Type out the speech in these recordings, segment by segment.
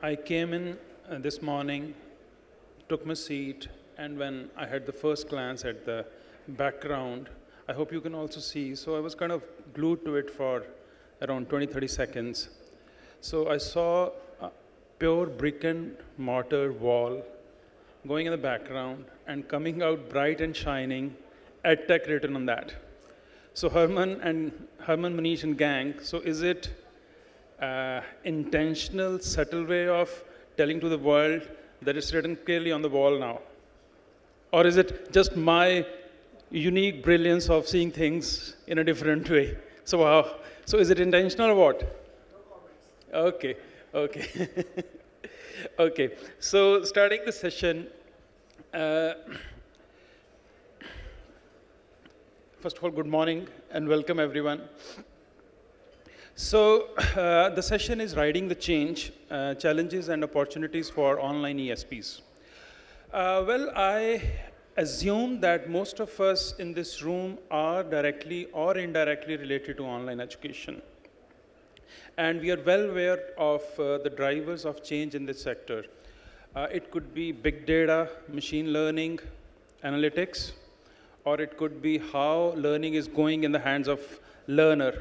I came in this morning, took my seat, and when I had the first glance at the background, I hope you can also see, so I was kind of glued to it for around 20, 30 seconds. So I saw a pure brick and mortar wall going in the background and coming out bright and shining, EdTech written on that. So Herman, Manish and gang, so is it intentional, subtle way of telling to the world that it's written clearly on the wall now? Or is it just my unique brilliance of seeing things in a different way? So wow. So is it intentional or what? No comments. Okay, okay. Okay, so starting the session, first of all, good morning and welcome everyone. So the session is Riding the Change, Challenges and Opportunities for Online ESPs. Well, I assume that most of us in this room are directly or indirectly related to online education. And we are well aware of the drivers of change in this sector. It could be big data, machine learning, analytics, or it could be how learning is going in the hands of learner,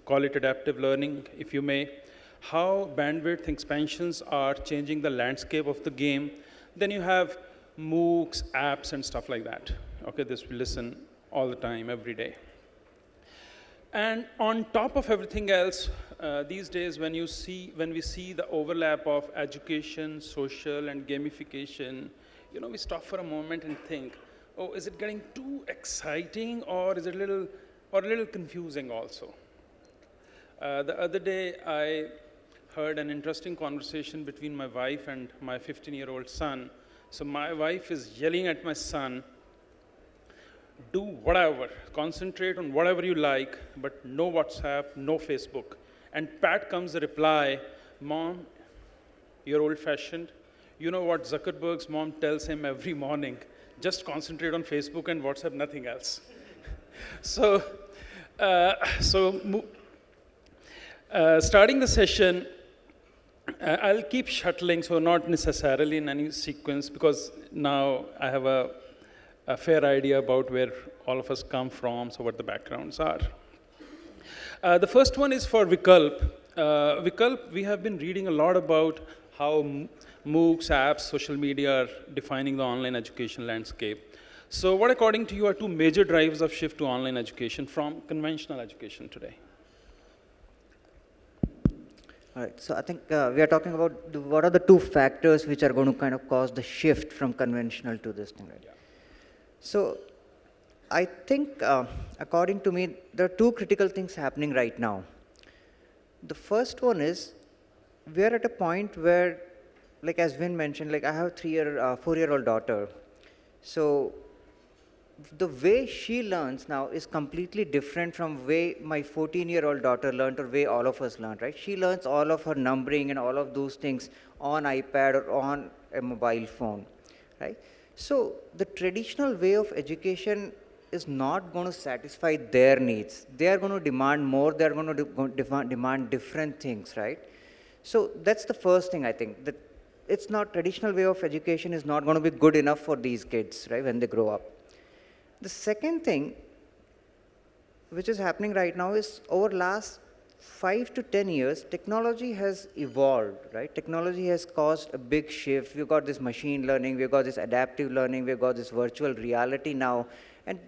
call it adaptive learning, if you may, how bandwidth expansions are changing the landscape of the game. Then you have MOOCs, apps, and stuff like that. Okay, this we listen all the time, every day. And on top of everything else, these days when we see the overlap of education, social, and gamification, you know, we stop for a moment and think, oh, is it getting too exciting, or is it a little confusing also? The other day, I heard an interesting conversation between my wife and my 15-year-old son. So my wife is yelling at my son, do whatever, concentrate on whatever you like, but no WhatsApp, no Facebook. And pat comes the reply, Mom, you're old-fashioned. You know what Zuckerberg's mom tells him every morning, just concentrate on Facebook and WhatsApp, nothing else. So starting the session, I'll keep shuttling, so not necessarily in any sequence, because now I have a fair idea about where all of us come from, so what the backgrounds are. The first one is for Vikalp. Vikalp, we have been reading a lot about how MOOCs, apps, social media are defining the online education landscape. So what, according to you, are two major drivers of shift to online education from conventional education today? All right, so I think we are talking about what are the two factors which are going to kind of cause the shift from conventional to this thing, right? Yeah. So I think, according to me, there are two critical things happening right now. The first one is, we are at a point where, like as Vin mentioned, like I have a 4-year-old daughter. So the way she learns now is completely different from way my 14-year-old daughter learned or way all of us learned, right? She learns all of her numbering and all of those things on iPad or on a mobile phone, right? So the traditional way of education is not going to satisfy their needs. They are going to demand more. They are going to demand different things, right? So that's the first thing I think, that it's not, traditional way of education is not going to be good enough for these kids, right, when they grow up. The second thing which is happening right now is, over last 5 to 10 years, technology has evolved, right? Technology has caused a big shift. We've got this machine learning, we've got this adaptive learning, we've got this virtual reality now. And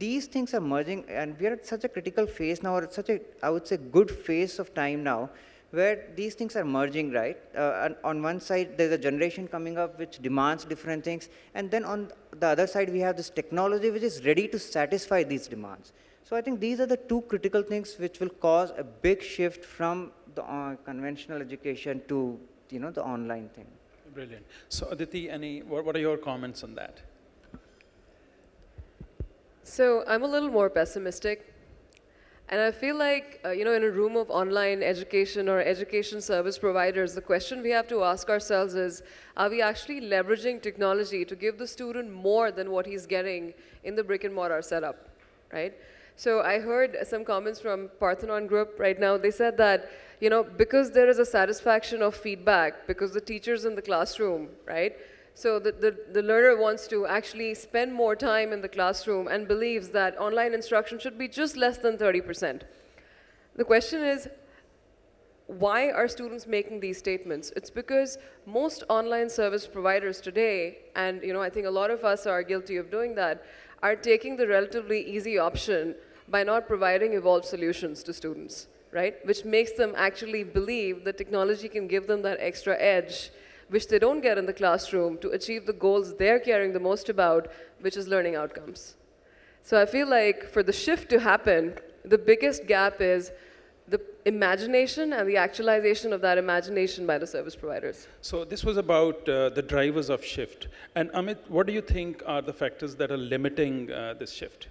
these things are merging, and we are at such a critical phase now, or at such a, I would say, good phase of time now, where these things are merging, right? And on one side, there's a generation coming up which demands different things, and then on the other side, we have this technology which is ready to satisfy these demands. So I think these are the two critical things which will cause a big shift from the conventional education to, you know, the online thing. Brilliant. So Aditi, what are your comments on that? So I'm a little more pessimistic. And I feel like, in a room of online education or education service providers, the question we have to ask ourselves is, are we actually leveraging technology to give the student more than what he's getting in the brick and mortar setup, right? So I heard some comments from Parthenon Group right now. They said that, because there is a satisfaction of feedback, because the teacher's in the classroom, right? So the learner wants to actually spend more time in the classroom and believes that online instruction should be just less than 30%. The question is, why are students making these statements? It's because most online service providers today, and I think a lot of us are guilty of doing that, are taking the relatively easy option by not providing evolved solutions to students, right? Which makes them actually believe that technology can give them that extra edge, which they don't get in the classroom, to achieve the goals they're caring the most about, which is learning outcomes. So I feel like for the shift to happen, the biggest gap is the imagination and the actualization of that imagination by the service providers. So this was about the drivers of shift. And Amit, what do you think are the factors that are limiting this shift?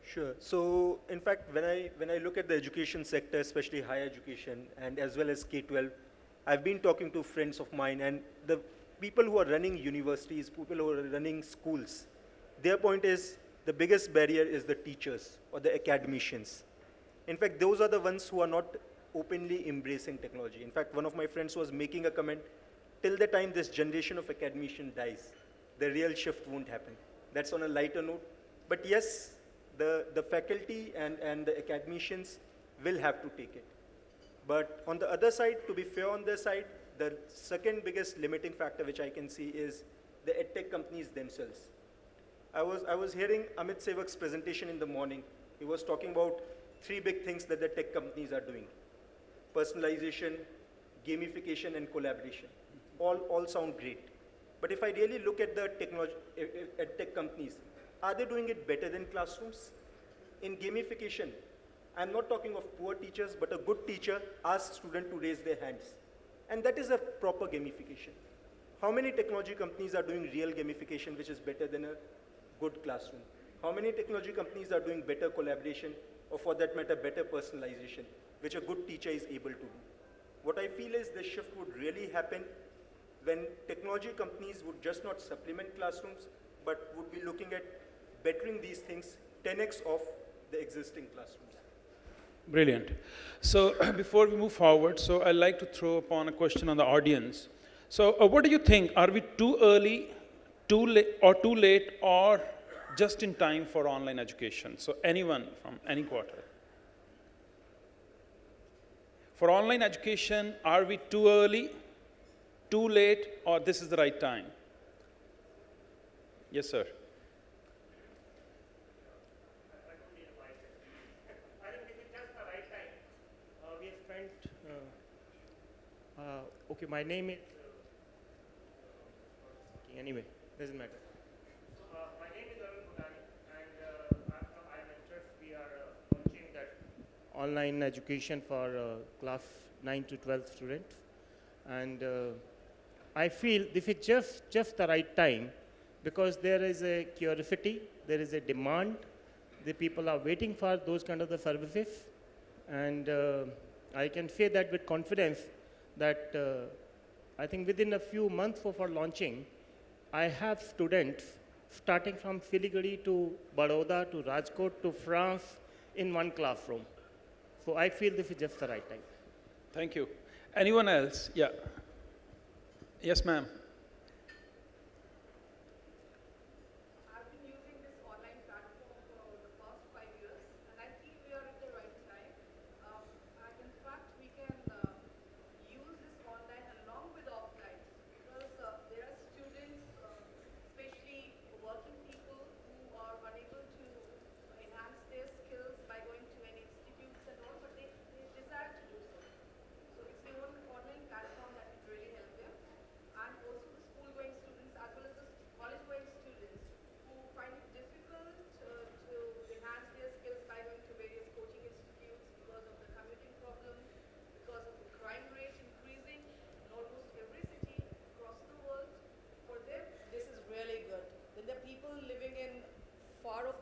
Sure. So, in fact, when I look at the education sector, especially higher education and as well as K-12, I've been talking to friends of mine, and the people who are running universities, people who are running schools, their point is the biggest barrier is the teachers or the academicians. In fact, those are the ones who are not openly embracing technology. In fact, one of my friends was making a comment, till the time this generation of academician dies, the real shift won't happen. That's on a lighter note. But yes, the faculty and the academicians will have to take it. But on the other side, to be fair on their side, the second biggest limiting factor which I can see is the edtech companies themselves. I was hearing Amit Sevak's presentation in the morning. He was talking about 3 big things that the tech companies are doing: personalization, gamification, and collaboration. All sound great. But if I really look at the tech companies, are they doing it better than classrooms? In gamification, I'm not talking of poor teachers, but a good teacher asks students to raise their hands. And that is a proper gamification. How many technology companies are doing real gamification, which is better than a good classroom? How many technology companies are doing better collaboration, or for that matter, better personalization, which a good teacher is able to do? What I feel is the shift would really happen when technology companies would just not supplement classrooms, but would be looking at bettering these things 10x of the existing classrooms. Brilliant. So before we move forward, so I'd like to throw upon a question on the audience. So what do you think? Are we too early, too late, or just in time for online education? So anyone from any quarter. For online education, are we too early, too late, or this is the right time? Yes, sir. Okay, my name is, anyway, doesn't matter. My name is and I'm interested. We are launching that online education for class 9 to 12 students. And I feel this is just the right time, because there is a curiosity, there is a demand, the people are waiting for those kind of the services. And I can say that with confidence, that I think within a few months of our launching, I have students starting from Siliguri to Baroda to Rajkot to France in one classroom. So I feel this is just the right time. Thank you. Anyone else? Yeah. Yes, ma'am.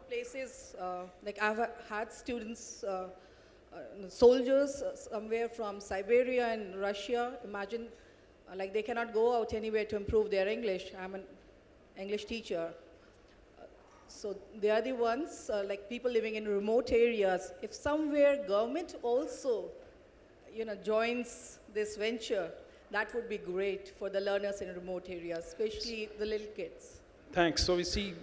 Places, like I've had students, soldiers somewhere from Siberia and Russia. Imagine, like they cannot go out anywhere to improve their English. I'm an English teacher. So they are the ones, like people living in remote areas. If somewhere government also, joins this venture, that would be great for the learners in remote areas, especially the little kids. Thanks. So we see,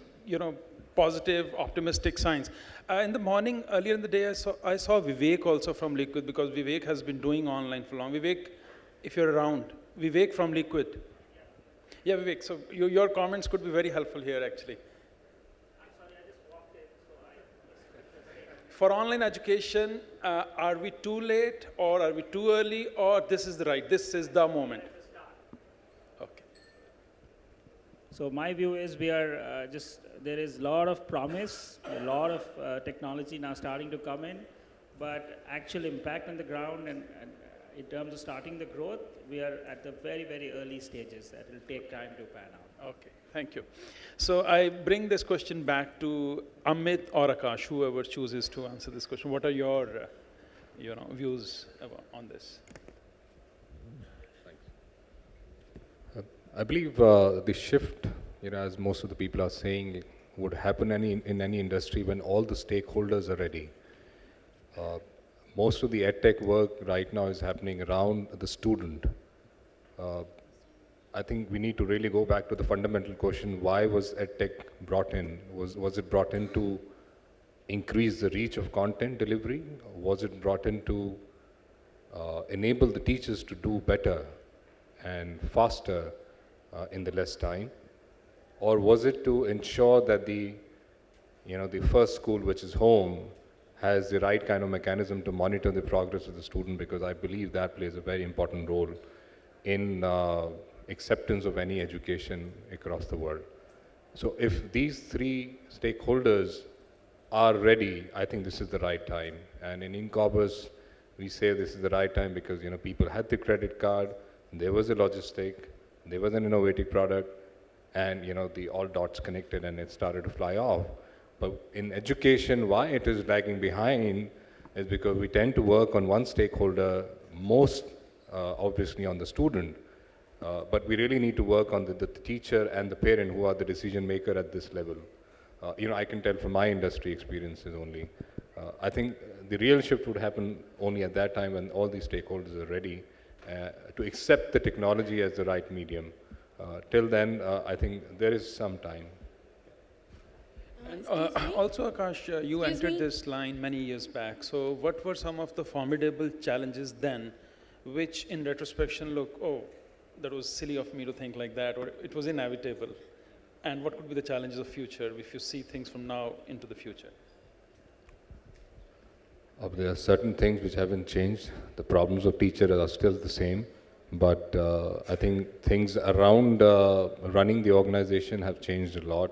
positive, optimistic signs. In the morning, earlier in the day, I saw Vivek also from Liquid, because Vivek has been doing online for long. Vivek, if you're around, Vivek from Liquid. Yeah, Vivek, so your comments could be very helpful here, actually. For online education, are we too late, or are we too early, or this is the moment? Okay. So my view is there is a lot of promise, a lot of technology now starting to come in, but actual impact on the ground and in terms of starting the growth, we are at the very, very early stages. That will take time to pan out. Okay, thank you. So I bring this question back to Amit or Aakash, whoever chooses to answer this question. What are your views on this? I believe the shift, as most of the people are saying, would happen in any industry when all the stakeholders are ready. Most of the edtech work right now is happening around the student. I think we need to really go back to the fundamental question: why was edtech brought in? Was it brought in to increase the reach of content delivery? Was it brought in to enable the teachers to do better and faster in the less time? Or was it to ensure that the first school, which is home, has the right kind of mechanism to monitor the progress of the student? Because I believe that plays a very important role in acceptance of any education across the world. So if these three stakeholders are ready, I think this is the right time. And in Incobus, we say this is the right time because people had the credit card, there was a logistic, there was an innovative product, and the all dots connected and it started to fly off. But in education, why it is lagging behind is because we tend to work on one stakeholder, most obviously on the student, but we really need to work on the teacher and the parent, who are the decision maker at this level. I can tell from my industry experiences only. I think the real shift would happen only at that time when all these stakeholders are ready to accept the technology as the right medium. Till then, I think there is some time. And also, Aakash, you entered this line many years back. So what were some of the formidable challenges then, which in retrospection look, oh, that was silly of me to think like that, or it was inevitable? And what could be the challenges of future if you see things from now into the future? There are certain things which haven't changed. The problems of teachers are still the same. But I think things around running the organization have changed a lot.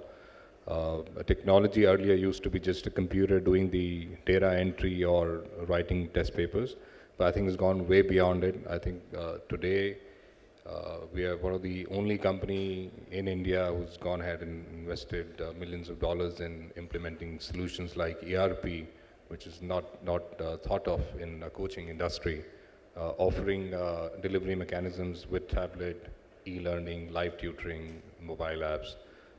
Technology earlier used to be just a computer doing the data entry or writing test papers, but I think it's gone way beyond it. I think today we are one of the only company in India who's gone ahead and invested millions of dollars in implementing solutions like ERP, which is not thought of in the coaching industry, offering delivery mechanisms with tablet, e-learning, live tutoring, mobile apps,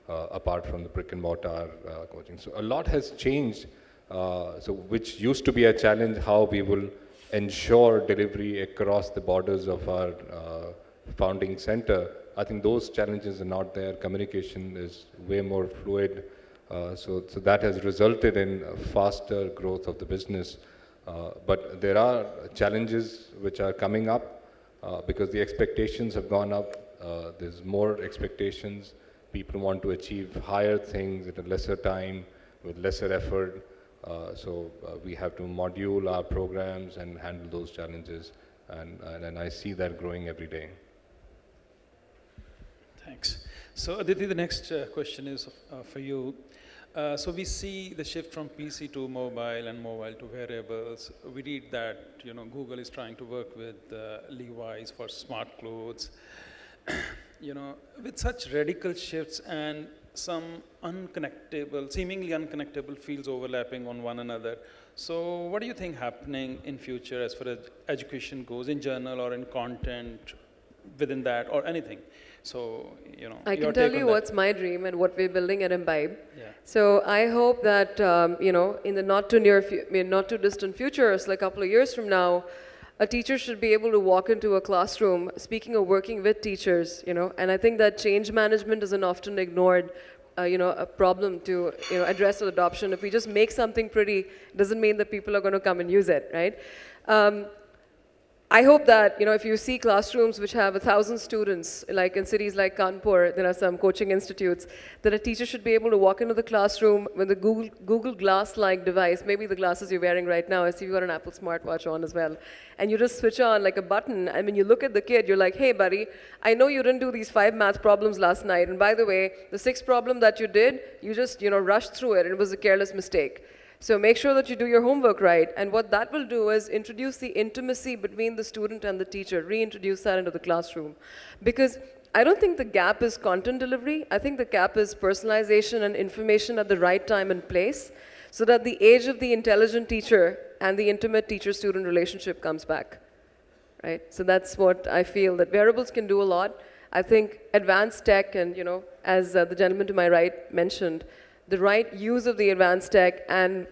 apart from the brick and mortar coaching. So a lot has changed, which used to be a challenge, how we will ensure delivery across the borders of our founding center. I think those challenges are not there. Communication is way more fluid. So that has resulted in a faster growth of the business. But there are challenges which are coming up because the expectations have gone up. There's more expectations. People want to achieve higher things at a lesser time with lesser effort. So we have to module our programs and handle those challenges. And I see that growing every day. Thanks. So Aditi, the next question is for you. So we see the shift from PC to mobile and mobile to wearables. We read that Google is trying to work with Levi's for smart clothes. With such radical shifts and some seemingly unconnectable fields overlapping on one another. So what do you think happening in future as far as education goes, in journal or in content within that or anything? So, I your can tell take you on what's my dream and what we're building at Imbibe. Yeah. So I hope that, in the not too distant future, so like a couple of years from now, a teacher should be able to walk into a classroom, speaking of working with teachers, and I think that change management is an often ignored, a problem to, address with adoption. If we just make something pretty, it doesn't mean that people are going to come and use it, right? I hope that, if you see classrooms which have 1,000 students, like in cities like Kanpur, there are some coaching institutes, that a teacher should be able to walk into the classroom with a Google Glass-like device, maybe the glasses you're wearing right now, I see you've got an Apple smartwatch on as well, and you just switch on like a button, and when you look at the kid, you're like, hey buddy, I know you didn't do these 5 math problems last night, and by the way, the 6th problem that you did, you just, rushed through it, and it was a careless mistake. So make sure that you do your homework right. And what that will do is introduce the intimacy between the student and the teacher, reintroduce that into the classroom. Because I don't think the gap is content delivery. I think the gap is personalization and information at the right time and place, so that the age of the intelligent teacher and the intimate teacher-student relationship comes back, right? So that's what I feel, that wearables can do a lot. I think advanced tech and, as the gentleman to my right mentioned, the right use of the advanced tech and,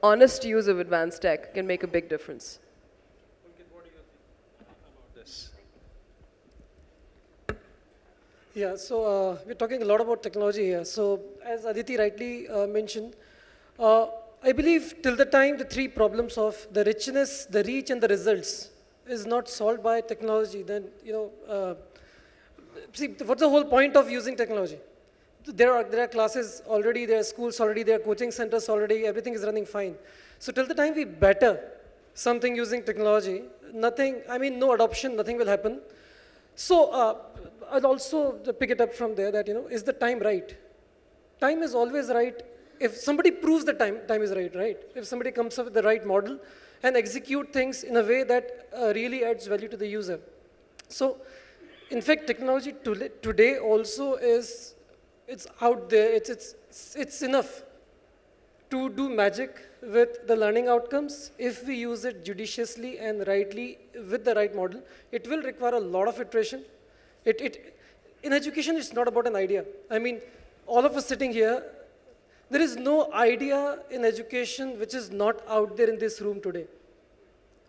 honest use of advanced tech can make a big difference. Pulkit, what do you think about this? Yeah, so we're talking a lot about technology here. So as Aditi rightly mentioned, I believe till the time the 3 problems of the richness, the reach, and the results is not solved by technology, then, see, what's the whole point of using technology? There are classes already, there are schools already, there are coaching centers already, everything is running fine. So till the time we better something using technology, no adoption, nothing will happen. So I'll also pick it up from there that, is the time right? Time is always right. If somebody proves the time is right? If somebody comes up with the right model and execute things in a way that really adds value to the user. So in fact, technology today also it's out there, it's enough to do magic with the learning outcomes. If we use it judiciously and rightly with the right model, it will require a lot of iteration. In education, it's not about an idea. All of us sitting here, there is no idea in education which is not out there in this room today.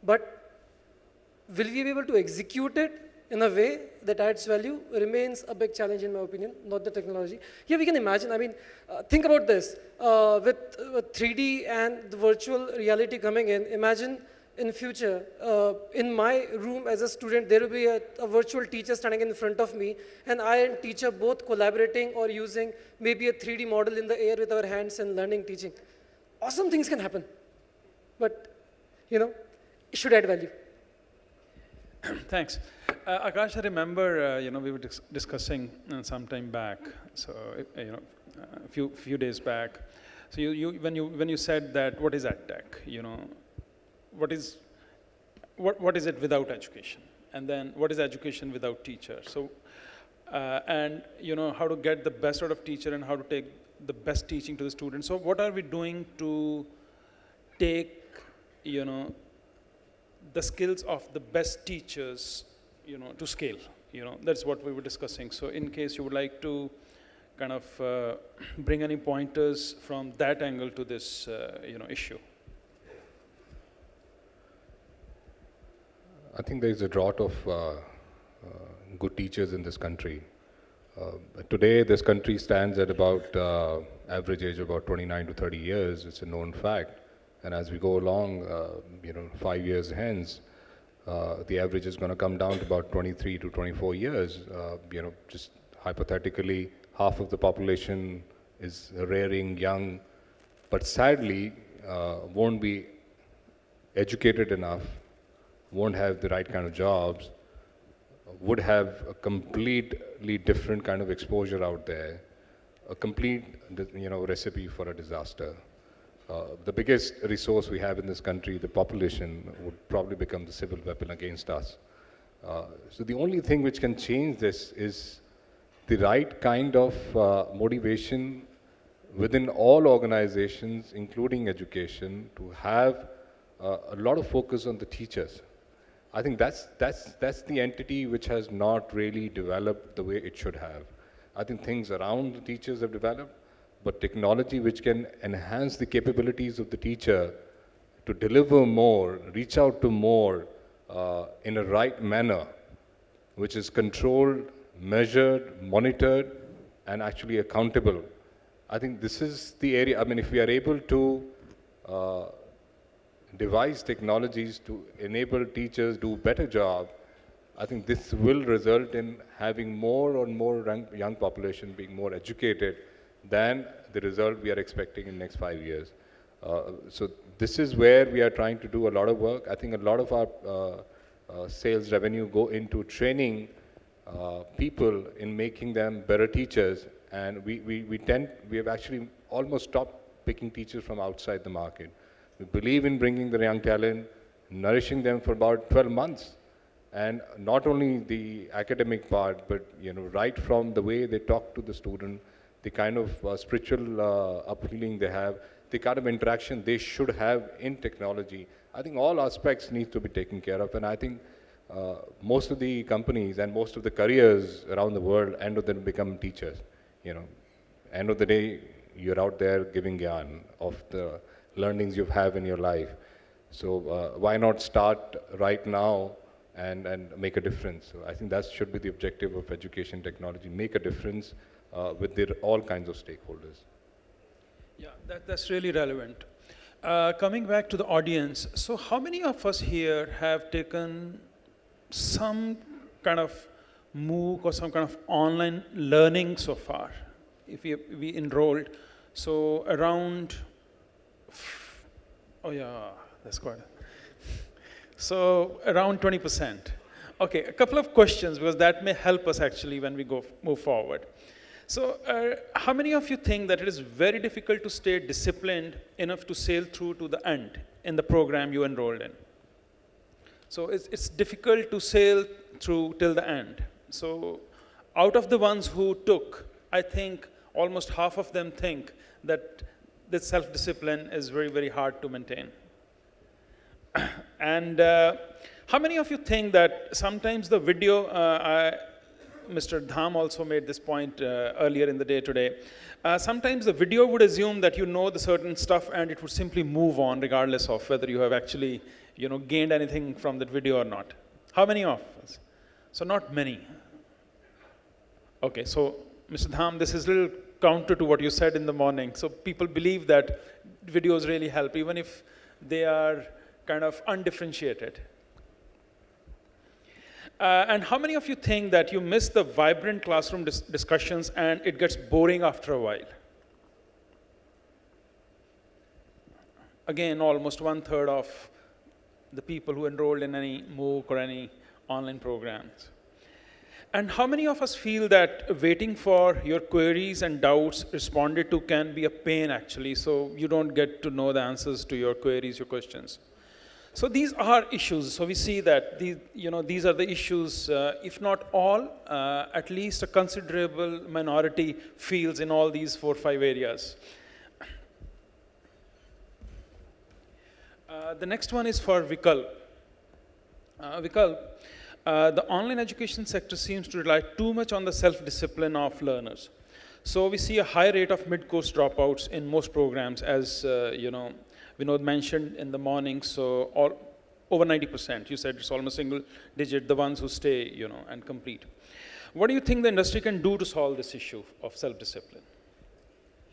But will we be able to execute it in a way that adds value remains a big challenge in my opinion, not the technology. Yeah, we can imagine, think about this, with 3D and the virtual reality coming in, imagine in future, in my room as a student, there will be a virtual teacher standing in front of me, and I and teacher both collaborating or using maybe a 3D model in the air with our hands and learning, teaching. Awesome things can happen, but, it should add value. Thanks. Aakash, I remember, we were discussing some time back, so, a few days back. So when you said that, what is EdTech? What is it without education? And then what is education without teacher? So, and, how to get the best out of teacher and how to take the best teaching to the students. So what are we doing to take, the skills of the best teachers, to scale, that's what we were discussing. So in case you would like to kind of bring any pointers from that angle to this, issue. I think there is a drought of good teachers in this country. Today, this country stands at about average age of about 29 to 30 years. It's a known fact. And as we go along, 5 years hence, the average is going to come down to about 23 to 24 years. Just hypothetically, half of the population is rearing young, but sadly won't be educated enough, won't have the right kind of jobs, would have a completely different kind of exposure out there, a complete, recipe for a disaster. The biggest resource we have in this country, the population, would probably become the civil weapon against us. So the only thing which can change this is the right kind of motivation within all organizations, including education, to have a lot of focus on the teachers. I think that's the entity which has not really developed the way it should have. I think things around the teachers have developed, but technology which can enhance the capabilities of the teacher to deliver more, reach out to more in a right manner, which is controlled, measured, monitored, and actually accountable. I think this is the area. I mean, if we are able to devise technologies to enable teachers do a better job, I think this will result in having more and more young population being more educated than the result we are expecting in the next 5 years. So this is where we are trying to do a lot of work. I think a lot of our sales revenue go into training people in making them better teachers, and we have actually almost stopped picking teachers from outside the market. We believe in bringing the young talent, nourishing them for about 12 months, and not only the academic part, but right from the way they talk to the student, the kind of spiritual uphealing they have, the kind of interaction they should have in technology. I think all aspects need to be taken care of, and I think most of the companies and most of the careers around the world end up then become teachers. End of the day, you're out there giving gyan of the learnings you have in your life. So why not start right now and make a difference? So I think that should be the objective of education technology, make a difference with all kinds of stakeholders. Yeah, that's really relevant. Coming back to the audience, so how many of us here have taken some kind of MOOC or some kind of online learning so far? If we enrolled, so around, oh yeah, that's quite. So around 20%. Okay, a couple of questions because that may help us actually when we move forward. So how many of you think that it is very difficult to stay disciplined enough to sail through to the end in the program you enrolled in? So it's difficult to sail through till the end. So out of the ones who took, I think almost half of them think that this self-discipline is very, very hard to maintain. And how many of you think that sometimes the video, Mr. Dham also made this point earlier in the day today, sometimes the video would assume that you know the certain stuff and it would simply move on regardless of whether you have actually gained anything from that video or not. How many of us? So not many. Okay, so Mr. Dham, this is a little counter to what you said in the morning. So people believe that videos really help, even if they are kind of undifferentiated. And how many of you think that you miss the vibrant classroom discussions and it gets boring after a while? Again, almost 1/3 of the people who enrolled in any MOOC or any online programs. And how many of us feel that waiting for your queries and doubts responded to can be a pain actually, so you don't get to know the answers to your queries, your questions? So these are issues. So we see that these are the issues, if not all, at least a considerable minority feels in all these 4 or 5 areas. The next one is for Vikalp. Vikalp, the online education sector seems to rely too much on the self-discipline of learners. So we see a high rate of mid-course dropouts in most programs, as Vinod mentioned in the morning. So over 90%, you said it's almost single digit, the ones who stay, and complete. What do you think the industry can do to solve this issue of self-discipline?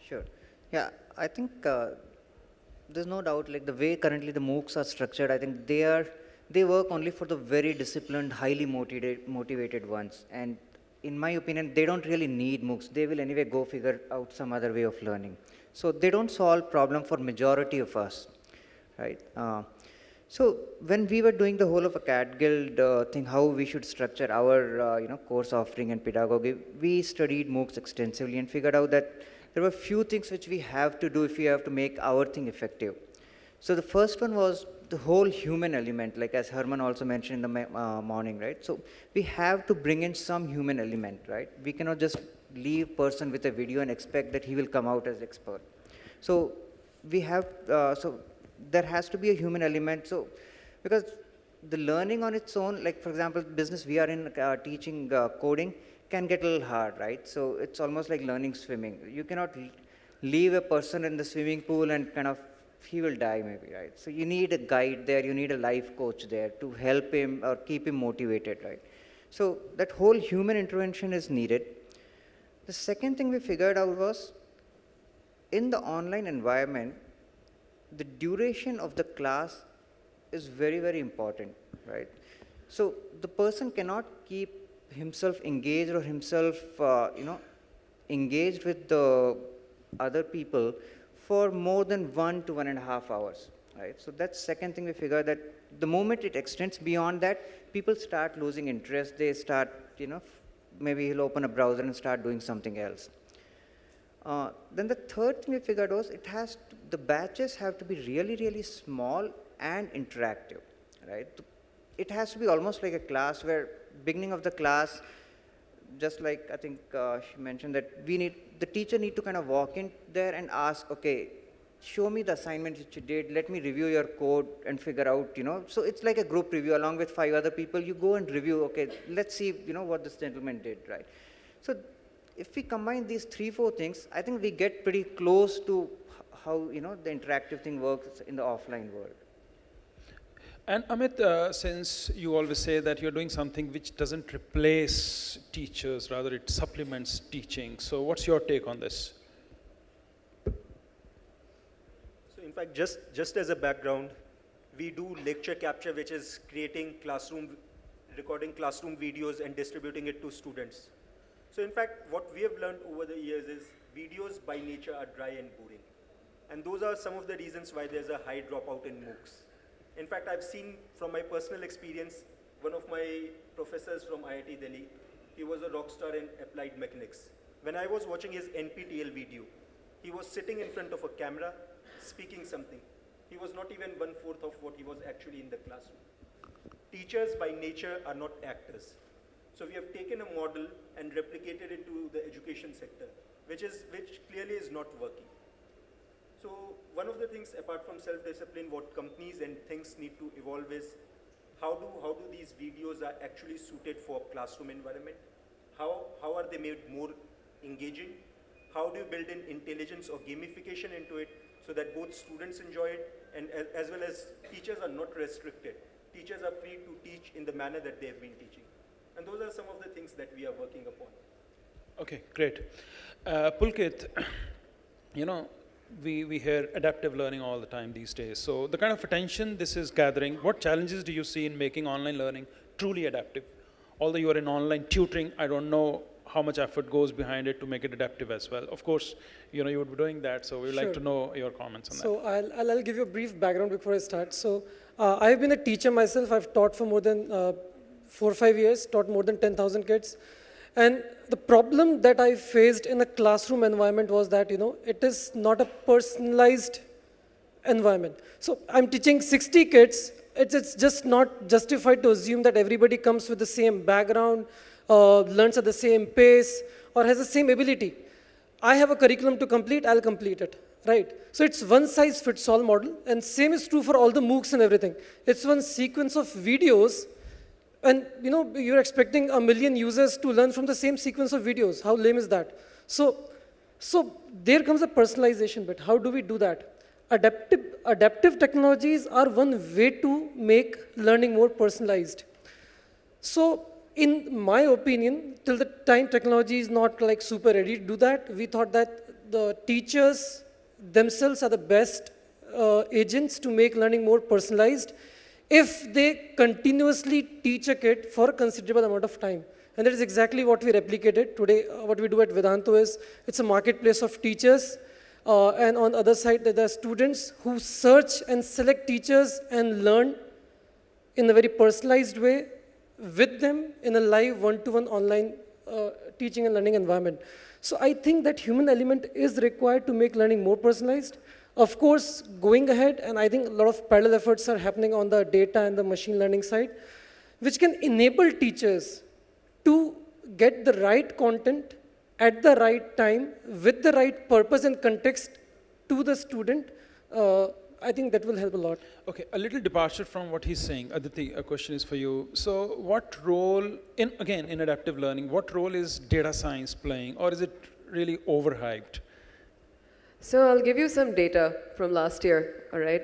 Sure. Yeah, I think there's no doubt, like the way currently the MOOCs are structured, I think they work only for the very disciplined, highly motivated ones. And in my opinion, they don't really need MOOCs. They will anyway go figure out some other way of learning. So they don't solve problem for majority of us, right? So when we were doing the whole of Acadgild thing, how we should structure our course offering and pedagogy, we studied MOOCs extensively and figured out that there were few things which we have to do if we have to make our thing effective. So the first one was the whole human element, like as Herman also mentioned in the morning, right? So we have to bring in some human element, right? We cannot just leave person with a video and expect that he will come out as expert. So we have, so there has to be a human element. So because the learning on its own, like for example, business we are in teaching coding can get a little hard, right? So it's almost like learning swimming. You cannot leave a person in the swimming pool and kind of, he will die maybe, right? So you need a guide there, you need a life coach there to help him or keep him motivated, right? So that whole human intervention is needed. The second thing we figured out was, in the online environment, the duration of the class is very, very important, right? So the person cannot keep himself engaged or himself, engaged with the other people for more than 1 to 1.5 hours, right? So that's second thing we figured, that the moment it extends beyond that, people start losing interest. They start, maybe he'll open a browser and start doing something else. Then the third thing we figured was, the batches have to be really, really small and interactive, right? It has to be almost like a class where beginning of the class, just like I think she mentioned that the teacher need to kind of walk in there and ask, okay, show me the assignment that you did, let me review your code and figure out, So it's like a group review along with 5 other people. You go and review, okay, let's see, what this gentleman did, right? So if we combine these 3-4 things, I think we get pretty close to how, the interactive thing works in the offline world. And Amit, since you always say that you're doing something which doesn't replace teachers, rather it supplements teaching. So what's your take on this? So in fact, just as a background, we do lecture capture, which is recording classroom videos and distributing it to students. So in fact, what we have learned over the years is videos by nature are dry and boring. And those are some of the reasons why there's a high dropout in MOOCs. In fact, I've seen from my personal experience, one of my professors from IIT Delhi, he was a rock star in applied mechanics. When I was watching his NPTEL video, he was sitting in front of a camera, speaking something. He was not even 1/4 of what he was actually in the classroom. Teachers by nature are not actors. So we have taken a model and replicated it to the education sector, which clearly is not working. So one of the things, apart from self-discipline, what companies and things need to evolve is, how do these videos are actually suited for classroom environment? How are they made more engaging? How do you build in intelligence or gamification into it so that both students enjoy it and as well as teachers are not restricted? Teachers are free to teach in the manner that they have been teaching. And those are some of the things that we are working upon. Okay, great. Pulkit, we hear adaptive learning all the time these days. So the kind of attention this is gathering, what challenges do you see in making online learning truly adaptive? Although you are in online tutoring, I don't know how much effort goes behind it to make it adaptive as well. Of course, you would be doing that, so we'd like to know your comments on that. So I'll give you a brief background before I start. So I've been a teacher myself. I've taught for more than 4 or 5 years, taught more than 10,000 kids. And the problem that I faced in a classroom environment was that, it is not a personalized environment. So I'm teaching 60 kids. It's just not justified to assume that everybody comes with the same background, learns at the same pace, or has the same ability. I have a curriculum to complete, I'll complete it, right? So it's one size fits all model, and same is true for all the MOOCs and everything. It's one sequence of videos. And you're expecting 1 million users to learn from the same sequence of videos. How lame is that? So there comes the personalization bit. How do we do that? Adaptive technologies are one way to make learning more personalized. So in my opinion, till the time technology is not like super ready to do that, we thought that the teachers themselves are the best agents to make learning more personalized, if they continuously teach a kid for a considerable amount of time. And that is exactly what we replicated. Today, what we do at Vedantu is, it's a marketplace of teachers. And on the other side, there are students who search and select teachers and learn in a very personalized way with them in a live one-to-one online teaching and learning environment. So I think that human element is required to make learning more personalized. Of course, going ahead, and I think a lot of parallel efforts are happening on the data and the machine learning side, which can enable teachers to get the right content at the right time with the right purpose and context to the student I think that will help a lot. Okay, a little departure from what he's saying. Aditi, a question is for you. So what role, in adaptive learning, what role is data science playing, or is it really overhyped? So I'll give you some data from last year, all right?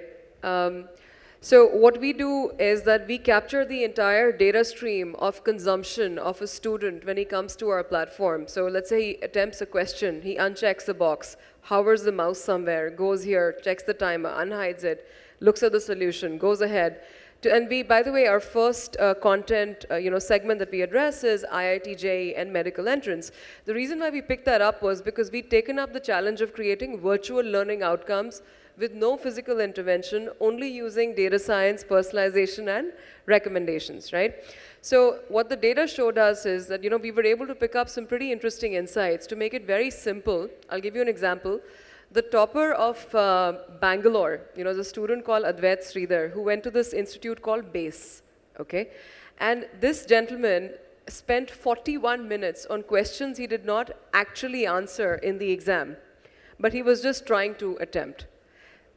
So what we do is that we capture the entire data stream of consumption of a student when he comes to our platform. So let's say he attempts a question, he unchecks the box, hovers the mouse somewhere, goes here, checks the timer, unhides it, looks at the solution, goes ahead. And we, by the way, our first content segment that we address is IIT JEE and medical entrance. The reason why we picked that up was because we'd taken up the challenge of creating virtual learning outcomes with no physical intervention, only using data science, personalization, and recommendations, right? So what the data showed us is that we were able to pick up some pretty interesting insights to make it very simple. I'll give you an example. The topper of Bangalore, is a student called Advait Sridhar, who went to this institute called BASE, okay? And this gentleman spent 41 minutes on questions he did not actually answer in the exam, but he was just trying to attempt.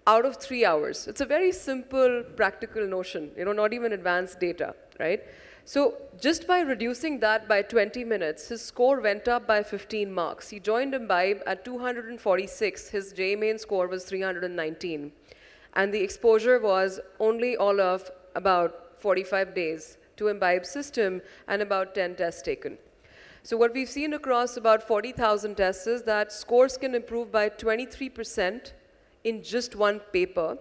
Out of 3 hours. It's a very simple, practical notion, not even advanced data, right? So just by reducing that by 20 minutes, his score went up by 15 marks. He joined Imbibe at 246. His JEE main score was 319. And the exposure was only all of about 45 days to Imbibe's system and about 10 tests taken. So what we've seen across about 40,000 tests is that scores can improve by 23% in just one paper.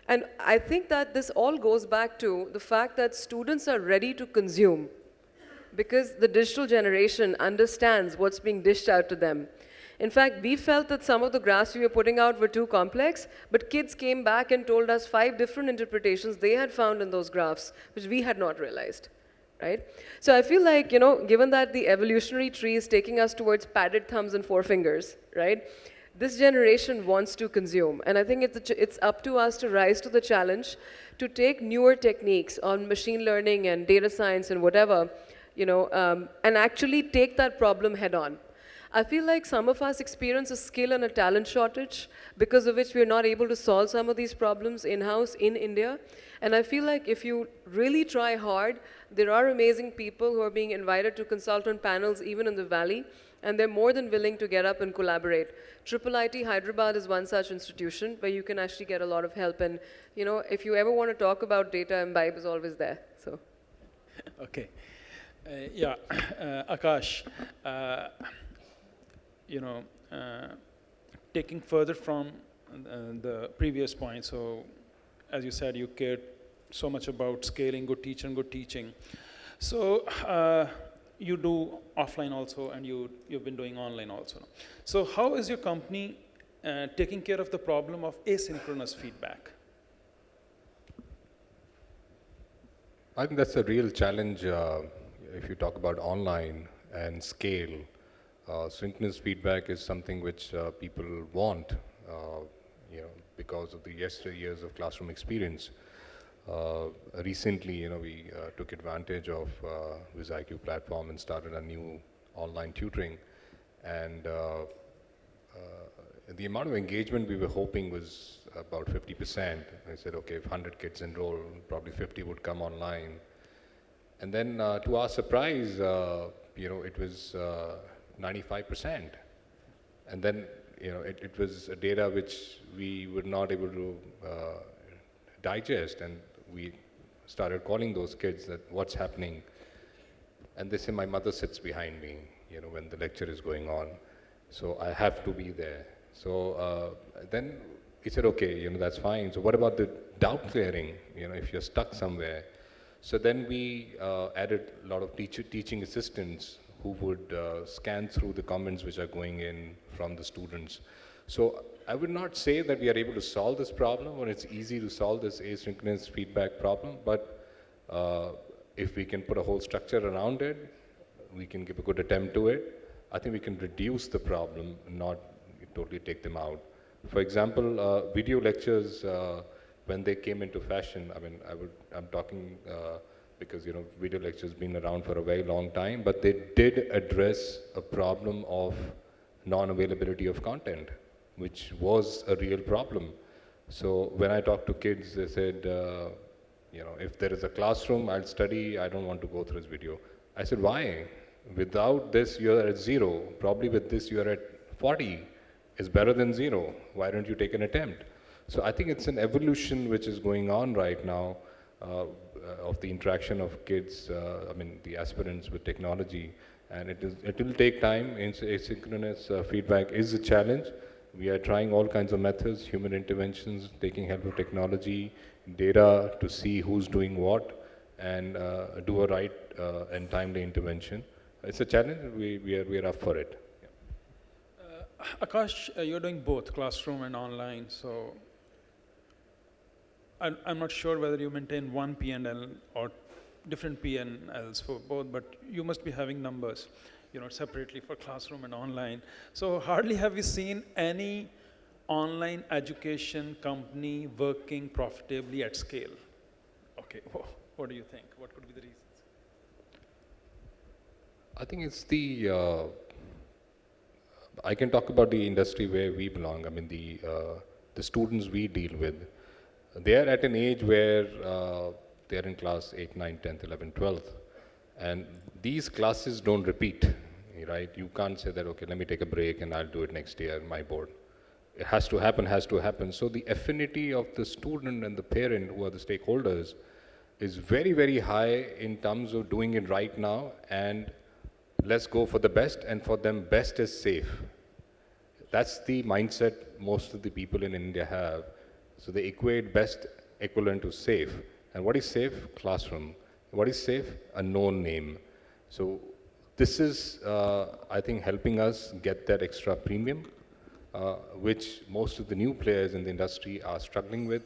And I think that this all goes back to the fact that students are ready to consume because the digital generation understands what's being dished out to them. In fact, we felt that some of the graphs we were putting out were too complex, but kids came back and told us 5 different interpretations they had found in those graphs, which we had not realized, right? So I feel like, given that the evolutionary tree is taking us towards padded thumbs and forefingers, right? This generation wants to consume, and I think it's up to us to rise to the challenge to take newer techniques on machine learning and data science and whatever, and actually take that problem head on. I feel like some of us experience a skill and a talent shortage because of which we're not able to solve some of these problems in-house in India. And I feel like if you really try hard, there are amazing people who are being invited to consultant panels even in the Valley, and they're more than willing to get up and collaborate. IIIT Hyderabad is one such institution where you can actually get a lot of help. And if you ever want to talk about data, Imbibe is always there. So. Okay. Aakash, taking further from the previous point, so as you said, you cared so much about scaling good teacher and good teaching. So you do offline also, and you've been doing online also. So how is your company taking care of the problem of asynchronous feedback? I think that's a real challenge if you talk about online and scale. Synchronous feedback is something which people want, because of the years of classroom experience. Recently, we took advantage of WizIQ platform and started a new online tutoring, and the amount of engagement we were hoping was about 50%. I said, okay, if 100 kids enroll, probably 50 would come online. And then to our surprise, it was 95%. And then, it was a data which we were not able to digest, and we started calling those kids that what's happening. And they say, my mother sits behind me, when the lecture is going on. So I have to be there. So then he said, okay, that's fine. So what about the doubt clearing, if you're stuck somewhere? So then we added a lot of teaching assistants who would scan through the comments which are going in from the students. So I would not say that we are able to solve this problem, or it's easy to solve this asynchronous feedback problem, but if we can put a whole structure around it, we can give a good attempt to it, I think we can reduce the problem, not totally take them out. For example, video lectures, when they came into fashion, I'm talking because video lectures been around for a very long time, but they did address a problem of non-availability of content, which was a real problem. So when I talk to kids, they said, if there is a classroom, I'll study, I don't want to go through this video. I said, why? Without this, you're at 0. Probably with this, you're at 40. It's better than 0. Why don't you take an attempt? So I think it's an evolution which is going on right now of the interaction of kids, the aspirants with technology. And it will take time. Asynchronous feedback is a challenge. We are trying all kinds of methods, human interventions, taking help of technology, data to see who's doing what, and do a right and timely intervention. It's a challenge. We are up for it. Aakash, you're doing both classroom and online, so I'm not sure whether you maintain one P&L or different P&Ls for both, but you must be having numbers, separately for classroom and online. So hardly have we seen any online education company working profitably at scale. Okay, what do you think? What could be the reasons? I think it's I can talk about the industry where we belong. The students we deal with, they are at an age where they are in class 8, 9, 10th, 11th, 12th. And these classes don't repeat, right? You can't say that, okay, let me take a break and I'll do it next year, my board. It has to happen. So the affinity of the student and the parent, who are the stakeholders, is very, very high in terms of doing it right now, and let's go for the best, and for them, best is safe. That's the mindset most of the people in India have. So they equate best equivalent to safe. And what is safe? Classroom. What is safe? A known name. So this is, I think, helping us get that extra premium, which most of the new players in the industry are struggling with.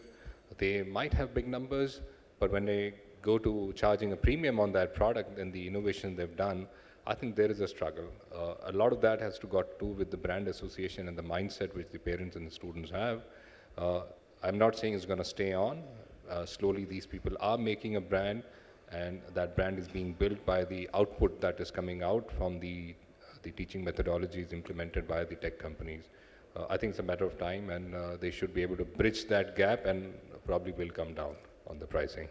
They might have big numbers, but when they go to charging a premium on that product and the innovation they've done, I think there is a struggle. A lot of that has to got to do with the brand association and the mindset which the parents and the students have. I'm not saying it's going to stay on. Slowly these people are making a brand, and that brand is being built by the output that is coming out from the teaching methodologies implemented by the tech companies. I think it's a matter of time, and they should be able to bridge that gap, and probably will come down on the pricing.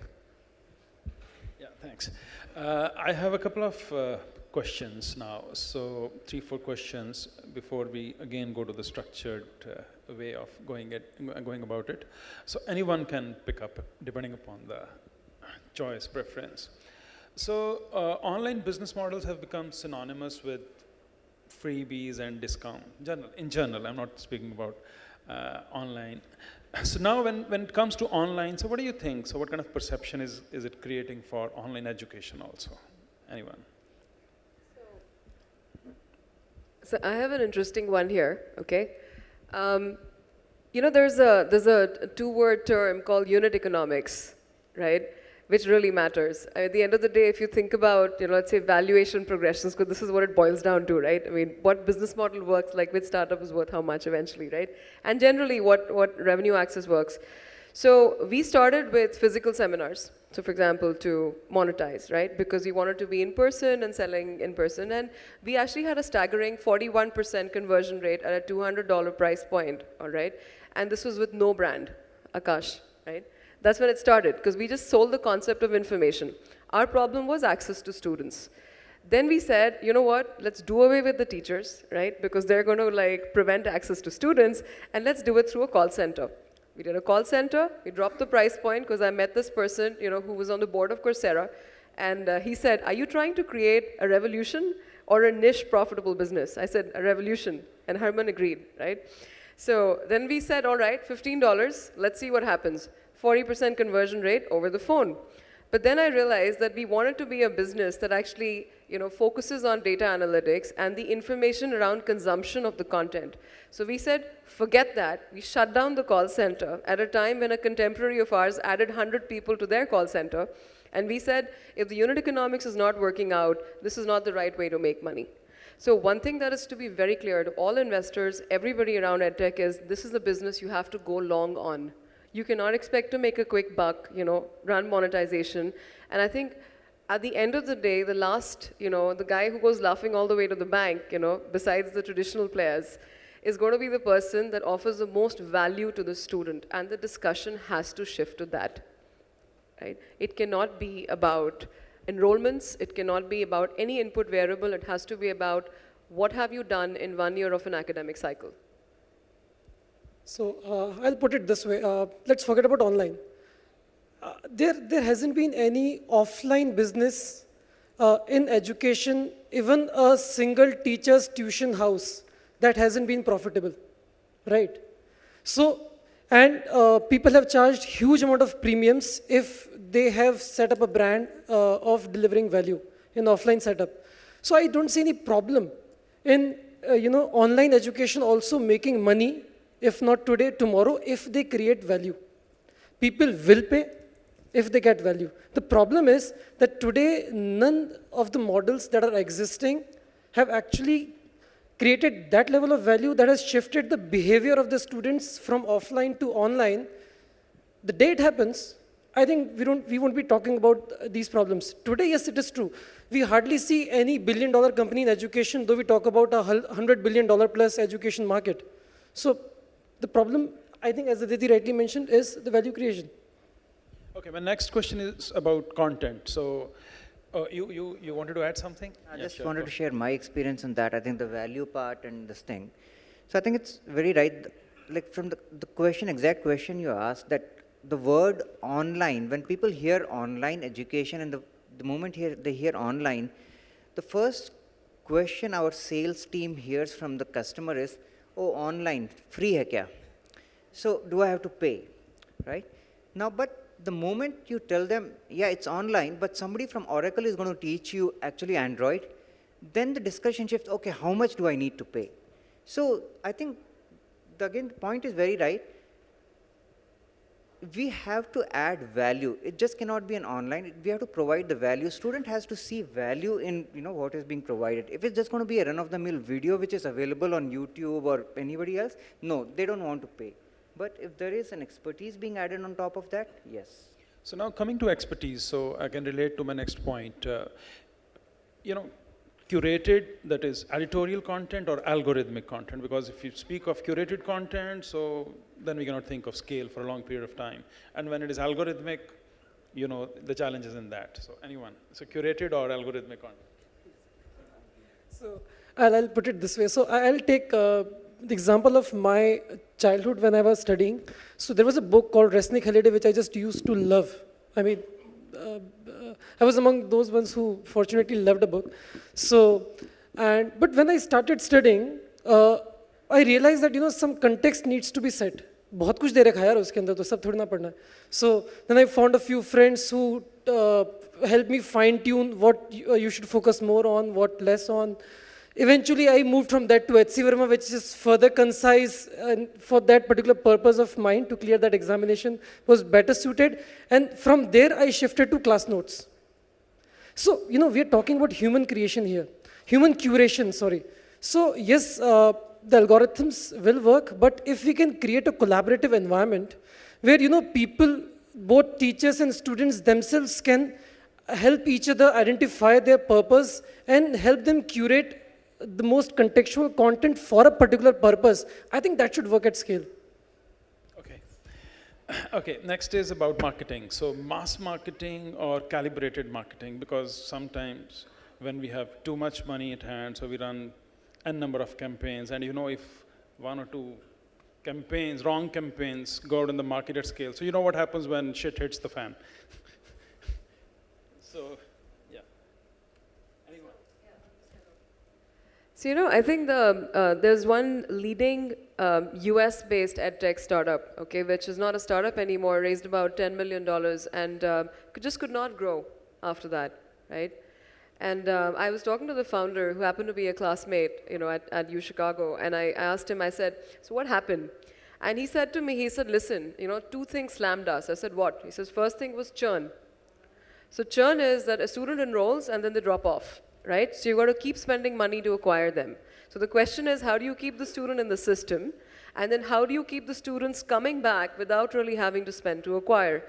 Yeah, thanks. I have a couple of questions now. So 3, 4 questions before we again go to the structured way of going about it. So anyone can pick up depending upon the choice preference. So online business models have become synonymous with freebies and discount. In general, I'm not speaking about online. So now when it comes to online, so what do you think? So what kind of perception is it creating for online education also? Anyone? So I have an interesting one here, okay? There's a 2-word term called unit economics, right? Which really matters. At the end of the day, if you think about, let's say valuation progressions, because this is what it boils down to, right? What business model works, like which startup is worth how much eventually, right? And generally, what revenue access works. So we started with physical seminars. So for example, to monetize, right? Because we wanted to be in person and selling in person. And we actually had a staggering 41% conversion rate at a $200 price point, all right? And this was with no brand, Aakash, right? That's when it started, because we just sold the concept of information. Our problem was access to students. Then we said, you know what, let's do away with the teachers, right? Because they're going to prevent access to students, and let's do it through a call center. We did a call center, we dropped the price point, because I met this person, who was on the board of Coursera, and he said, are you trying to create a revolution or a niche profitable business? I said, a revolution, and Herman agreed, right? So then we said, all right, $15, let's see what happens. 40% conversion rate over the phone. But then I realized that we wanted to be a business that actually, focuses on data analytics and the information around consumption of the content. So we said, forget that. We shut down the call center at a time when a contemporary of ours added 100 people to their call center. And we said, if the unit economics is not working out, this is not the right way to make money. So one thing that is to be very clear to all investors, everybody around EdTech, is this is a business you have to go long on. You cannot expect to make a quick buck, run monetization. And I think at the end of the day, the guy who goes laughing all the way to the bank, besides the traditional players, is going to be the person that offers the most value to the student, and the discussion has to shift to that. Right? It cannot be about enrollments, it cannot be about any input variable, it has to be about what have you done in 1 year of an academic cycle. So I'll put it this way, let's forget about online. There hasn't been any offline business in education, even a single teacher's tuition house that hasn't been profitable, right? So, and people have charged huge amount of premiums if they have set up a brand of delivering value in offline setup. So I don't see any problem in online education also making money, if not today, tomorrow, if they create value. People will pay if they get value. The problem is that today none of the models that are existing have actually created that level of value that has shifted the behavior of the students from offline to online. The day it happens, I think we won't be talking about these problems. Today, yes, it is true. We hardly see any billion-dollar company in education, though we talk about a $100 billion plus education market. So the problem, I think, as Aditi rightly mentioned, is the value creation. Okay, my next question is about content. So you wanted to add something? I just wanted to share my experience on that. I think the value part and this thing. So I think it's very right, like from the question, exact question you asked, that the word online, when people hear online education and the moment they hear online, the first question our sales team hears from the customer is, oh, online, free hai kya? So do I have to pay, right? Now, but the moment you tell them, yeah, it's online, but somebody from Oracle is going to teach you actually Android, then the discussion shifts, okay, how much do I need to pay? So I think, again, the point is very right. We have to add value. It just cannot be an online. We have to provide the value. Student has to see value in what is being provided. If it's just going to be a run-of-the-mill video which is available on YouTube or anybody else, no, they don't want to pay. But if there is an expertise being added on top of that, yes. So now coming to expertise, so I can relate to my next point. Curated, that is editorial content or algorithmic content, because if you speak of curated content, so then we cannot think of scale for a long period of time. And when it is algorithmic, the challenge is in that. So anyone, so curated or algorithmic content? So I'll put it this way. So I'll take the example of my childhood when I was studying. So there was a book called Resnick Halliday, which I just used to love. I mean, I was among those ones who fortunately loved a book. So, but when I started studying, I realized that some context needs to be set. बहुत कुछ दे रखा है यार उसके अंदर, तो सब थोड़ी ना पढ़ना है. So then I found a few friends who helped me fine tune what you should focus more on, what less on. Eventually, I moved from that to HC Verma, which is further concise, and for that particular purpose of mine to clear that examination was better suited. And from there, I shifted to class notes. So, we are talking about human creation here, human curation, sorry. So, yes, the algorithms will work, but if we can create a collaborative environment where, people, both teachers and students themselves can help each other identify their purpose and help them curate the most contextual content for a particular purpose, I think that should work at scale. Okay. Okay, next is about marketing. So mass marketing or calibrated marketing, because sometimes when we have too much money at hand, so we run n number of campaigns, and if one or two campaigns, wrong campaigns, go out in the market at scale. So you know what happens when shit hits the fan. So, yeah. Anyone? So, I think there's one leading US-based edtech startup, okay, which is not a startup anymore, raised about $10 million and just could not grow after that, right? And I was talking to the founder, who happened to be a classmate, at U Chicago, and I asked him, I said, so what happened? And he said to me, listen, two things slammed us. I said, what? He says, first thing was churn. So churn is that a student enrolls and then they drop off, right? So you've got to keep spending money to acquire them. So the question is, how do you keep the student in the system? And then how do you keep the students coming back without really having to spend to acquire?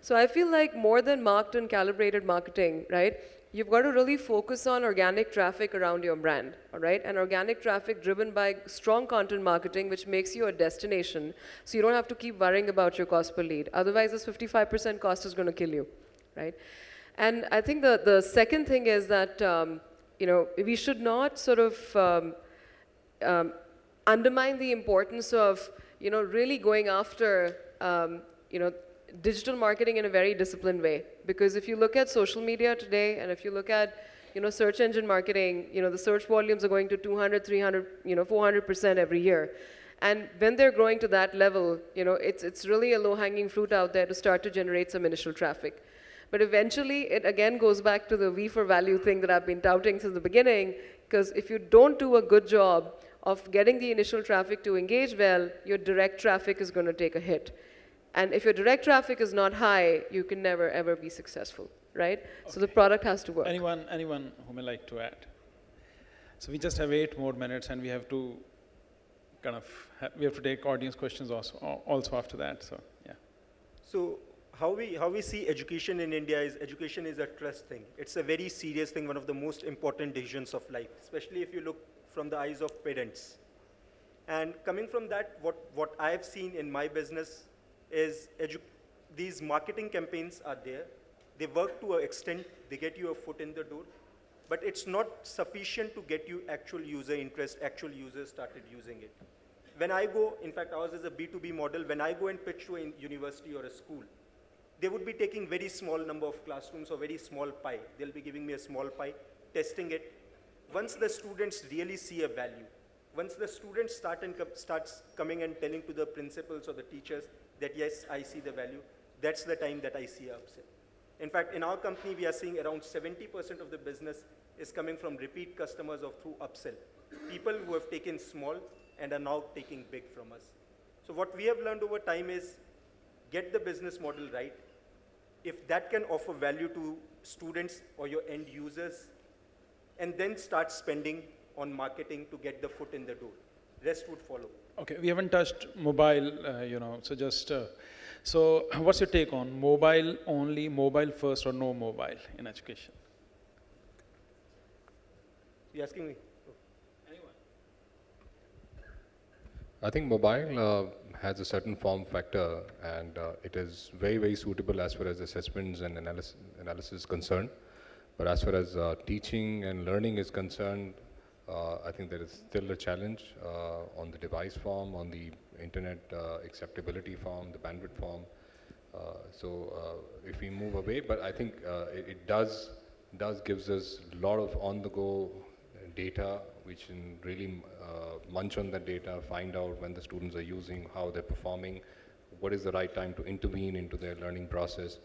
So I feel like more than marked and calibrated marketing, right? you've got to really focus on organic traffic around your brand, all right? And organic traffic driven by strong content marketing, which makes you a destination, so you don't have to keep worrying about your cost per lead. Otherwise, this 55% cost is going to kill you, right? And I think the second thing is that, you know, we should not sort of undermine the importance of, you know, really going after, you know, digital marketing in a very disciplined way. Because if you look at social media today, and if you look at, you know, search engine marketing, you know, the search volumes are going to 200, 300, you know, 400% every year. And when they're growing to that level, you know, it's really a low-hanging fruit out there to start to generate some initial traffic. But eventually, it again goes back to the V for value thing that I've been touting since the beginning, because if you don't do a good job of getting the initial traffic to engage well, your direct traffic is going to take a hit. And if your direct traffic is not high, you can never, ever be successful, right? Okay. So the product has to work. Anyone who may like to add? So we just have 8 more minutes, and we have to kind of, we have to take audience questions also after that, so yeah. So how we see education in India is education is a trust thing. It's a very serious thing, one of the most important decisions of life, especially if you look from the eyes of parents. And coming from that, what I've seen in my business is these marketing campaigns are there. They work to an extent, they get you a foot in the door, but it's not sufficient to get you actual user interest, actual users started using it. When I go, in fact, ours is a B2B model, when I go and pitch to a university or a school, they would be taking very small number of classrooms or very small pie. They'll be giving me a small pie, testing it. Once the students really see a value, once the students starts coming and telling to the principals or the teachers that yes, I see the value, that's the time that I see an upsell. In fact, in our company, we are seeing around 70% of the business is coming from repeat customers or through upsell. People who have taken small and are now taking big from us. So what we have learned over time is get the business model right. If that can offer value to students or your end users, and then start spending on marketing to get the foot in the door. Rest would follow. Okay, we haven't touched mobile, you know, so just, so what's your take on mobile only, mobile first, or no mobile in education? You're asking me? Anyone? I think mobile has a certain form factor, and it is very, very suitable as far as assessments and analysis is concerned. But as far as teaching and learning is concerned, I think there is still a challenge on the device form, on the internet acceptability form, the bandwidth form. So if we move away, but I think it does gives us a lot of on-the-go data, which can really munch on that data, find out when the students are using, how they're performing, what is the right time to intervene into their learning process.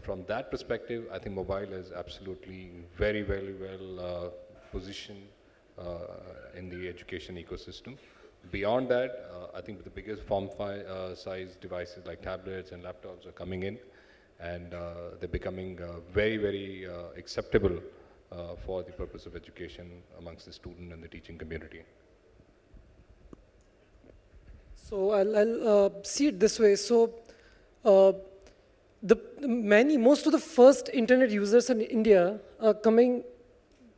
From that perspective, I think mobile is absolutely very, very well positioned in the education ecosystem. Beyond that, I think the biggest form size devices like tablets and laptops are coming in, and they're becoming very, very acceptable for the purpose of education amongst the student and the teaching community. So I'll see it this way. So most of the first internet users in India are coming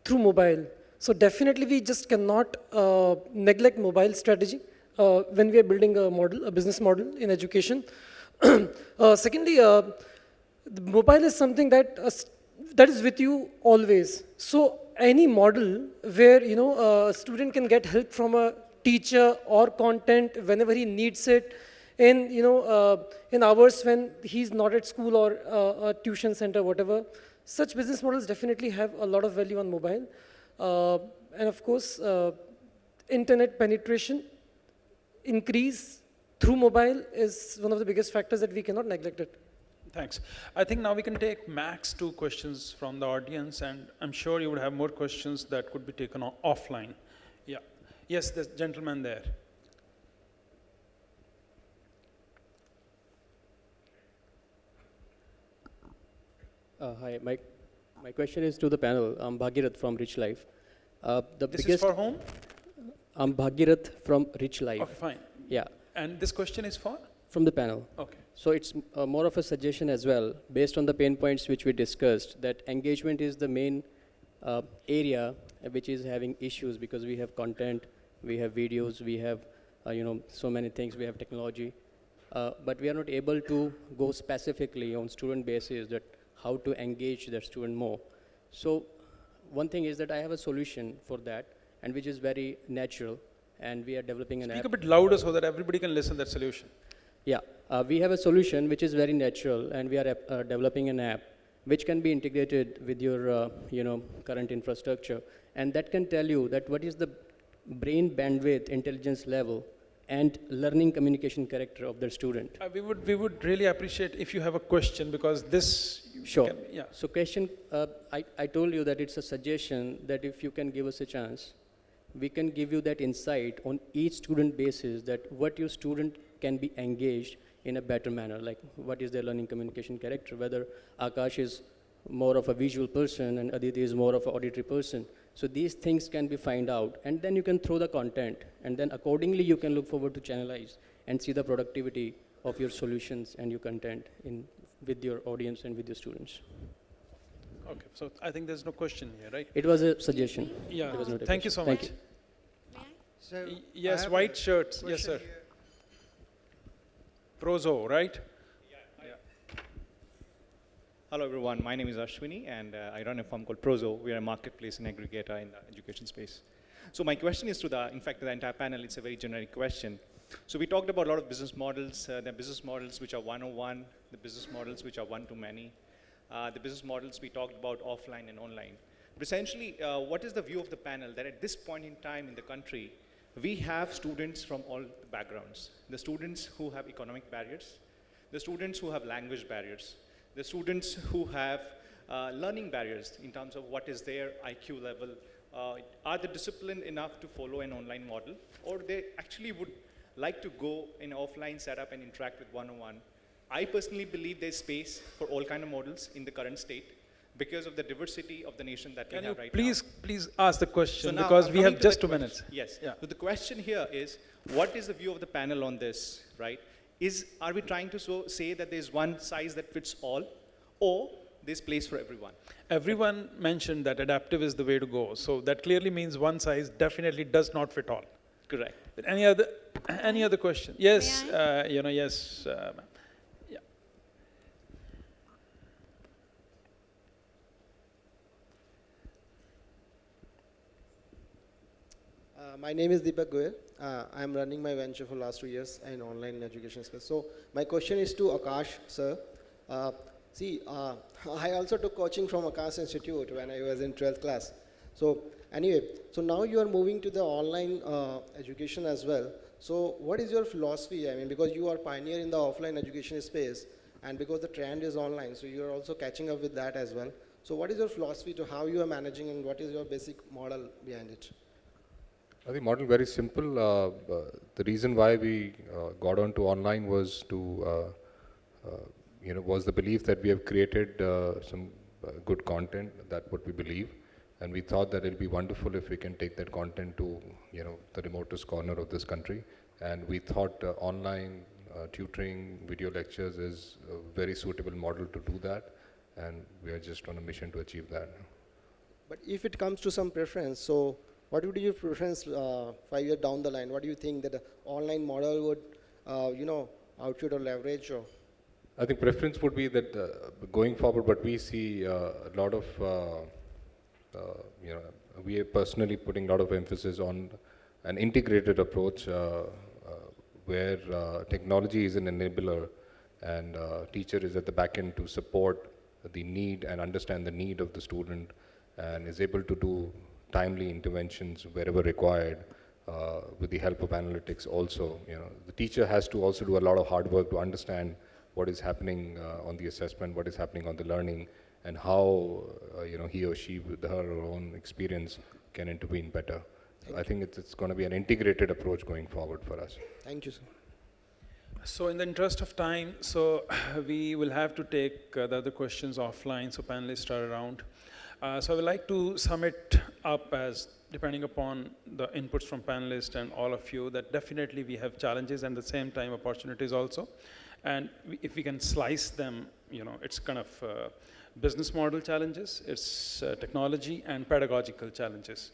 through mobile. So definitely we just cannot neglect mobile strategy when we are building a business model in education. Secondly, the mobile is something that is with you always. So any model where a student can get help from a teacher or content whenever he needs it, in hours when he's not at school or a tuition center, whatever, such business models definitely have a lot of value on mobile. And of course, internet penetration increase through mobile is one of the biggest factors that we cannot neglect it. Thanks. I think now we can take max 2 questions from the audience, and I'm sure you would have more questions that could be taken offline. Yeah. Yes, the gentleman there. Hi, my question is to the panel. I'm Bhagirath from Rich Life. This is for whom? I'm Bhagirath from Rich Life. Okay, fine. Yeah. And this question is for? From the panel. Okay. So it's more of a suggestion as well, based on the pain points which we discussed, that engagement is the main area which is having issues, because we have content, we have videos, we have so many things, we have technology, but we are not able to go specifically on student basis that how to engage the student more. So one thing is that I have a solution for that, and which is very natural, and we are developing an app. Speak a bit louder so that everybody can listen to that solution. Yeah, we have a solution which is very natural, and we are developing an app which can be integrated with your current infrastructure, and that can tell you that what is the brain bandwidth, intelligence level, and learning communication character of the student. We would really appreciate if you have a question, because this. Sure. Yeah. So question, I told you that it's a suggestion that if you can give us a chance, we can give you that insight on each student basis, that what your student can be engaged in a better manner, like what is their learning communication character, whether Aakash is more of a visual person and Aditi is more of an auditory person. So these things can be find out, and then you can throw the content, and then accordingly you can look forward to channelize and see the productivity of your solutions and your content with your audience and with your students. Okay, so I think there's no question here, right? It was a suggestion. Yeah, was not a thank you so question. much. Thank So Yes, white shirts. Yes, sir. Prozo, right? Hello everyone, my name is Ashwini and I run a firm called Prozo. We are a marketplace and aggregator in the education space. So my question is to the entire panel. It's a very generic question. So we talked about a lot of business models, the business models which are one-on-one, the business models which are one-to-many, the business models we talked about offline and online. But essentially, what is the view of the panel that at this point in time in the country, we have students from all backgrounds. The students who have economic barriers, the students who have language barriers, the students who have learning barriers in terms of what is their IQ level, are they disciplined enough to follow an online model, or they actually would like to go in an offline setup and interact with one-on-one. I personally believe there's space for all kind of models in the current state because of the diversity of the nation that we have right now. Please ask the question, So now because I'm we have coming to just the 2 minutes. Yes. Yeah. So the question here is, what is the view of the panel on this, right? Are we trying to say that there's one size that fits all, or there's place for everyone? Everyone mentioned that adaptive is the way to go. So that clearly means one size definitely does not fit all. Correct. But any other question? Yes, yes. Ma'am. Yeah. My name is Deepak Goyal. I'm running my venture for last 2 years in online education space. So my question is to Aakash, sir. I also took coaching from Aakash Institute when I was in 12th class. So anyway, so now you are moving to the online education as well. So what is your philosophy? I mean, because you are pioneer in the offline education space, and because the trend is online, so you are also catching up with that as well. So what is your philosophy to how you are managing, and what is your basic model behind it? I think model very simple. The reason why we got onto online was to, was the belief that we have created some good content. That's what we believe, and we thought that it'll be wonderful if we can take that content to, the remotest corner of this country. And we thought online tutoring, video lectures is a very suitable model to do that, and we are just on a mission to achieve that. But if it comes to some preference, so what would be your preference 5 years down the line? What do you think that the online model would, outfit or leverage? Or? I think preference would be that going forward, but we see a lot of, we are personally putting a lot of emphasis on an integrated approach where technology is an enabler and teacher is at the back end to support the need and understand the need of the student and is able to do timely interventions wherever required with the help of analytics also. The teacher has to also do a lot of hard work to understand what is happening on the assessment, what is happening on the learning, and how he or she with her or own experience can intervene better. So I think it's going to be an integrated approach going forward for us. Thank you, sir. So in the interest of time, so we will have to take the other questions offline, so panelists are around. So I would like to sum it up as depending upon the inputs from panelists and all of you, that definitely we have challenges and at the same time opportunities also. And if we can slice them, you know, it's kind of business model challenges, it's technology and pedagogical challenges.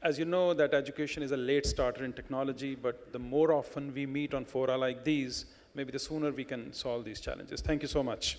As you know, that education is a late starter in technology, but the more often we meet on fora like these, maybe the sooner we can solve these challenges. Thank you so much.